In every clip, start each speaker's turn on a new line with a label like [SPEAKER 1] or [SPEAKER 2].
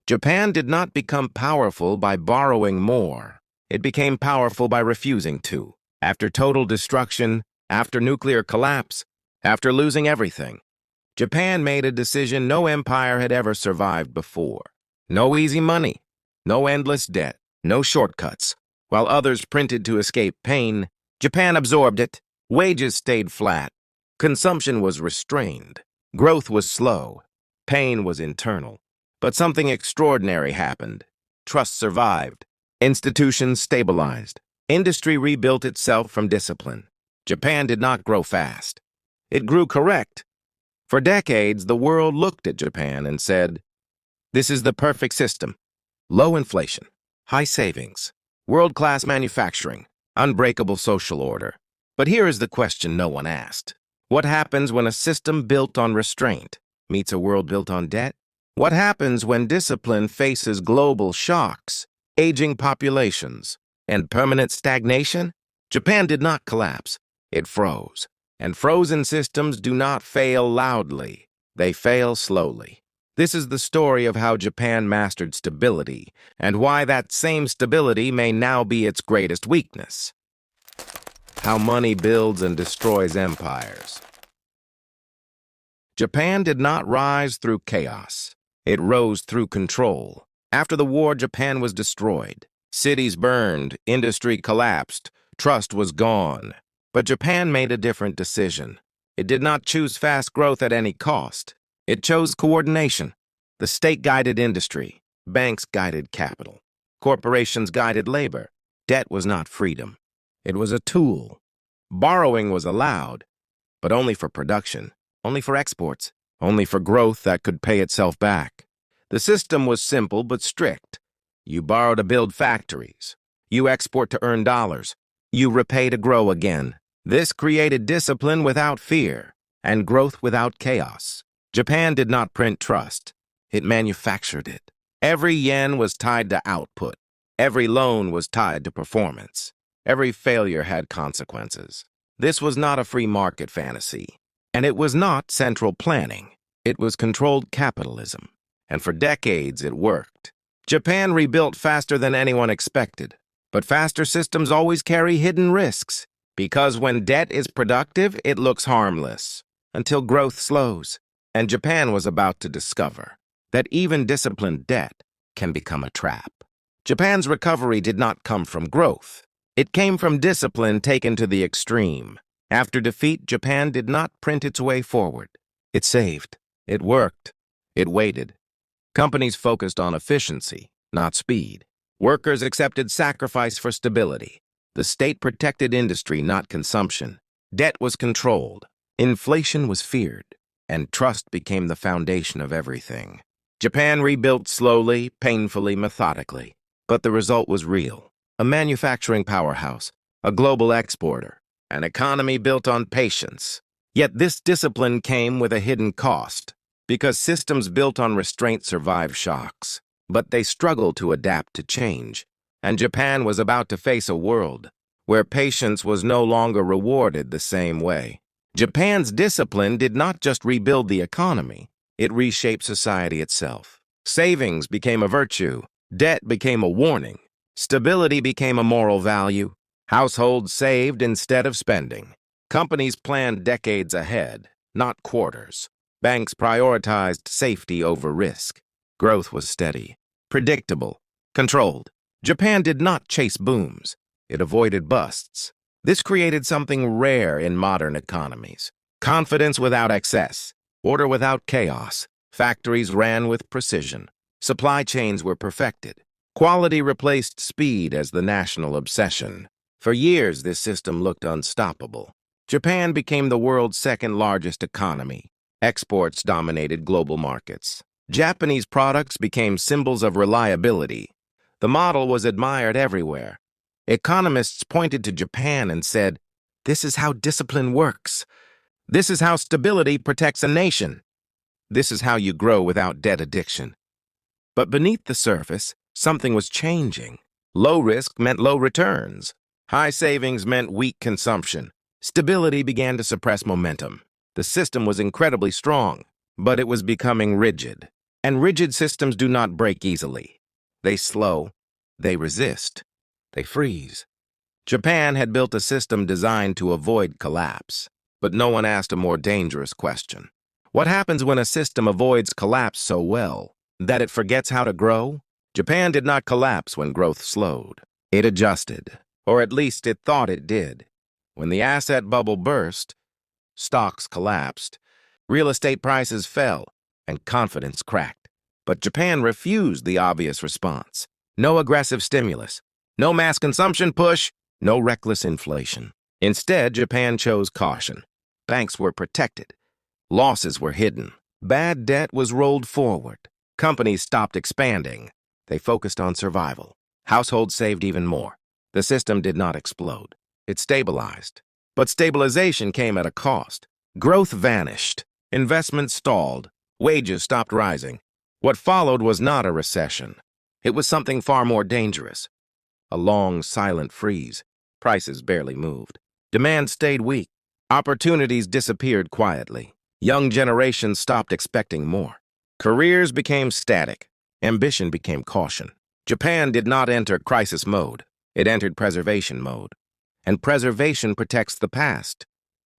[SPEAKER 1] Japan did not become powerful by borrowing more. It became powerful by refusing to. After total destruction, after nuclear collapse, after losing everything, Japan made a decision no empire had ever survived before. No easy money, no endless debt, no shortcuts. While others printed to escape pain, Japan absorbed it. Wages stayed flat. Consumption was restrained. Growth was slow. Pain was internal. But something extraordinary happened. Trust survived. Institutions stabilized. Industry rebuilt itself from discipline. Japan did not grow fast. It grew correct. For decades, the world looked at Japan and said, "This is the perfect system. Low inflation, high savings, world-class manufacturing, unbreakable social order." But here is the question no one asked. What happens when a system built on restraint meets a world built on debt? What happens when discipline faces global shocks, aging populations, and permanent stagnation? Japan did not collapse. It froze. And frozen systems do not fail loudly. They fail slowly. This is the story of how Japan mastered stability, and why that same stability may now be its greatest weakness. How money builds and destroys empires. Japan did not rise through chaos. It rose through control. After the war, Japan was destroyed. Cities burned, industry collapsed, trust was gone. But Japan made a different decision. It did not choose fast growth at any cost. It chose coordination. The state guided industry. Banks guided capital. Corporations guided labor. Debt was not freedom. It was a tool. Borrowing was allowed, but only for production, only for exports, only for growth that could pay itself back. The system was simple but strict. You borrow to build factories. You export to earn dollars. You repay to grow again. This created discipline without fear and growth without chaos. Japan did not print trust. It manufactured it. Every yen was tied to output. Every loan was tied to performance. Every failure had consequences. This was not a free market fantasy. And it was not central planning. It was controlled capitalism. And for decades it worked. Japan rebuilt faster than anyone expected. But faster systems always carry hidden risks, because when debt is productive, it looks harmless, until growth slows. And Japan was about to discover that even disciplined debt can become a trap. Japan's recovery did not come from growth. It came from discipline taken to the extreme. After defeat, Japan did not print its way forward. It saved. It worked. It waited. Companies focused on efficiency, not speed. Workers accepted sacrifice for stability. The state protected industry, not consumption. Debt was controlled. Inflation was feared. And trust became the foundation of everything. Japan rebuilt slowly, painfully, methodically. But the result was real. A manufacturing powerhouse, a global exporter, an economy built on patience. Yet this discipline came with a hidden cost, because systems built on restraint survive shocks. But they struggled to adapt to change, and Japan was about to face a world where patience was no longer rewarded the same way. Japan's discipline did not just rebuild the economy, it reshaped society itself. Savings became a virtue, debt became a warning, stability became a moral value, households saved instead of spending. Companies planned decades ahead, not quarters. Banks prioritized safety over risk. Growth was steady, predictable, controlled. Japan did not chase booms. It avoided busts. This created something rare in modern economies. Confidence without excess, order without chaos. Factories ran with precision. Supply chains were perfected. Quality replaced speed as the national obsession. For years, this system looked unstoppable. Japan became the world's second-largest economy. Exports dominated global markets. Japanese products became symbols of reliability. The model was admired everywhere. Economists pointed to Japan and said, "This is how discipline works. This is how stability protects a nation. This is how you grow without debt addiction." But beneath the surface, something was changing. Low risk meant low returns. High savings meant weak consumption. Stability began to suppress momentum. The system was incredibly strong, but it was becoming rigid. And rigid systems do not break easily. They slow, they resist, they freeze. Japan had built a system designed to avoid collapse, but no one asked a more dangerous question. What happens when a system avoids collapse so well that it forgets how to grow? Japan did not collapse when growth slowed. It adjusted, or at least it thought it did. When the asset bubble burst, stocks collapsed, real estate prices fell, and confidence cracked. But Japan refused the obvious response. No aggressive stimulus, no mass consumption push, no reckless inflation. Instead, Japan chose caution. Banks were protected. Losses were hidden. Bad debt was rolled forward. Companies stopped expanding. They focused on survival. Households saved even more. The system did not explode. It stabilized. But stabilization came at a cost. Growth vanished. Investment stalled. Wages stopped rising. What followed was not a recession. It was something far more dangerous. A long, silent freeze. Prices barely moved. Demand stayed weak. Opportunities disappeared quietly. Young generations stopped expecting more. Careers became static. Ambition became caution. Japan did not enter crisis mode. It entered preservation mode. And preservation protects the past,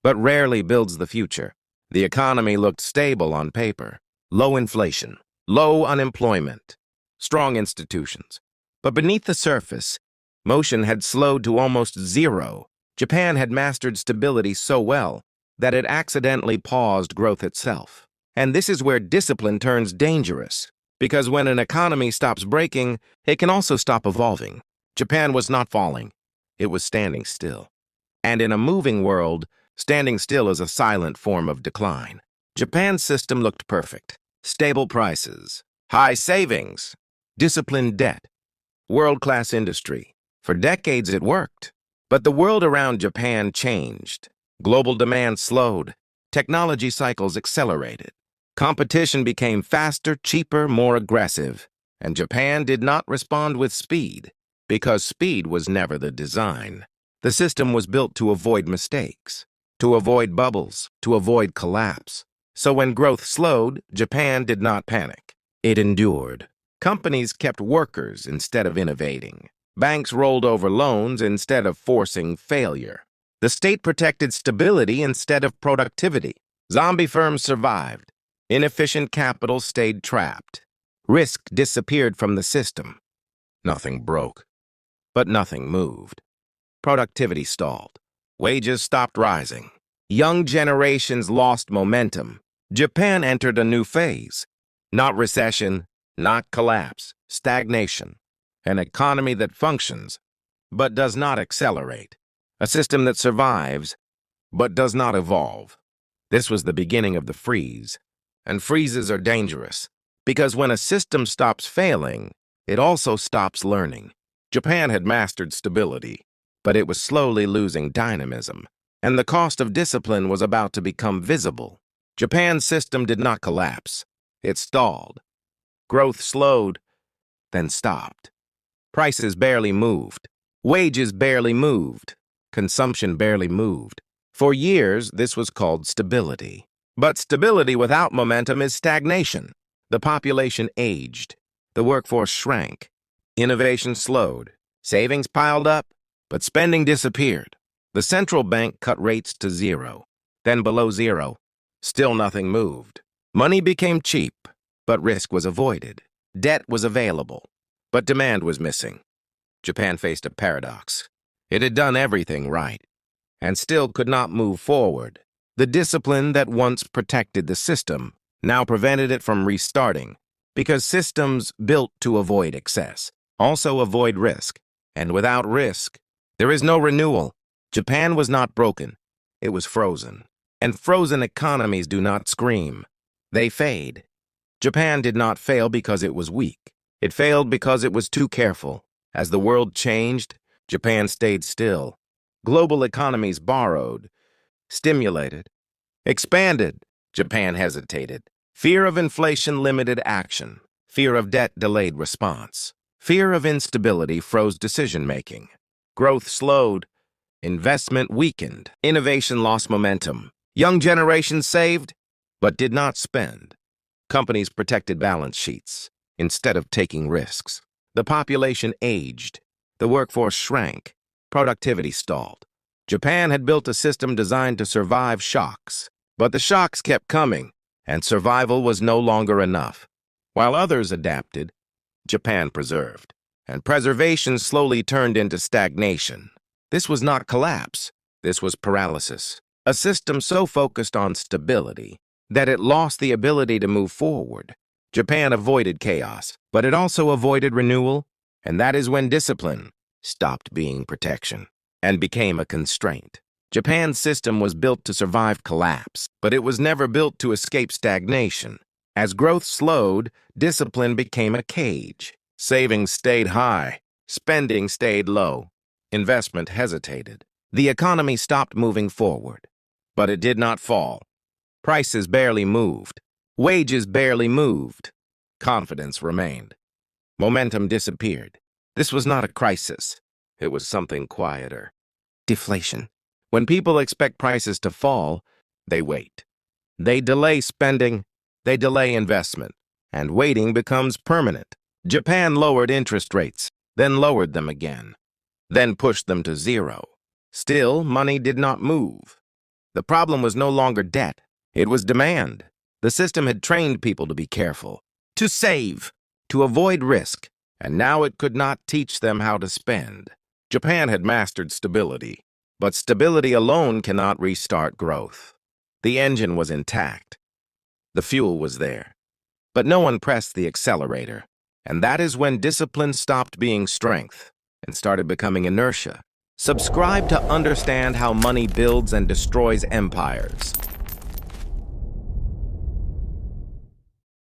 [SPEAKER 1] but rarely builds the future. The economy looked stable on paper. Low inflation, low unemployment, strong institutions. But beneath the surface, motion had slowed to almost zero. Japan had mastered stability so well that it accidentally paused growth itself. And this is where discipline turns dangerous, because when an economy stops breaking, it can also stop evolving. Japan was not falling. It was standing still. And in a moving world, standing still is a silent form of decline. Japan's system looked perfect. Stable prices, high savings, disciplined debt, world-class industry. For decades it worked. But the world around Japan changed. Global demand slowed. Technology cycles accelerated. Competition became faster, cheaper, more aggressive. And Japan did not respond with speed, because speed was never the design. The system was built to avoid mistakes, to avoid bubbles, to avoid collapse. So when growth slowed, Japan did not panic. It endured. Companies kept workers instead of innovating. Banks rolled over loans instead of forcing failure. The state protected stability instead of productivity. Zombie firms survived. Inefficient capital stayed trapped. Risk disappeared from the system. Nothing broke, but nothing moved. Productivity stalled. Wages stopped rising. Young generations lost momentum. Japan entered a new phase. Not recession, not collapse, stagnation. An economy that functions, but does not accelerate. A system that survives, but does not evolve. This was the beginning of the freeze. And freezes are dangerous, because when a system stops failing, it also stops learning. Japan had mastered stability, but it was slowly losing dynamism, and the cost of discipline was about to become visible. Japan's system did not collapse. It stalled. Growth slowed, then stopped. Prices barely moved. Wages barely moved. Consumption barely moved. For years, this was called stability. But stability without momentum is stagnation. The population aged. The workforce shrank. Innovation slowed. Savings piled up, but spending disappeared. The central bank cut rates to zero, then below zero. Still nothing moved. Money became cheap, but risk was avoided. Debt was available, but demand was missing. Japan faced a paradox. It had done everything right, and still could not move forward. The discipline that once protected the system now prevented it from restarting, because systems built to avoid excess also avoid risk. And without risk, there is no renewal. Japan was not broken. It was frozen. And frozen economies do not scream. They fade. Japan did not fail because it was weak. It failed because it was too careful. As the world changed, Japan stayed still. Global economies borrowed, stimulated, expanded. Japan hesitated. Fear of inflation limited action. Fear of debt delayed response. Fear of instability froze decision-making. Growth slowed. Investment weakened. Innovation lost momentum. Young generations saved, but did not spend. Companies protected balance sheets instead of taking risks. The population aged. The workforce shrank. Productivity stalled. Japan had built a system designed to survive shocks, but the shocks kept coming, and survival was no longer enough. While others adapted, Japan preserved, and preservation slowly turned into stagnation. This was not collapse. This was paralysis. A system so focused on stability that it lost the ability to move forward. Japan avoided chaos, but it also avoided renewal, and that is when discipline stopped being protection and became a constraint. Japan's system was built to survive collapse, but it was never built to escape stagnation. As growth slowed, discipline became a cage. Savings stayed high, spending stayed low, investment hesitated. The economy stopped moving forward, but it did not fall. Prices barely moved. Wages barely moved. Confidence remained. Momentum disappeared. This was not a crisis. It was something quieter. Deflation. When people expect prices to fall, they wait. They delay spending, they delay investment, and waiting becomes permanent. Japan lowered interest rates, then lowered them again, then pushed them to zero. Still, money did not move. The problem was no longer debt. It was demand. The system had trained people to be careful, to save, to avoid risk, and now it could not teach them how to spend. Japan had mastered stability, but stability alone cannot restart growth. The engine was intact. The fuel was there, but no one pressed the accelerator, and that is when discipline stopped being strength and started becoming inertia. Subscribe to understand how money builds and destroys empires.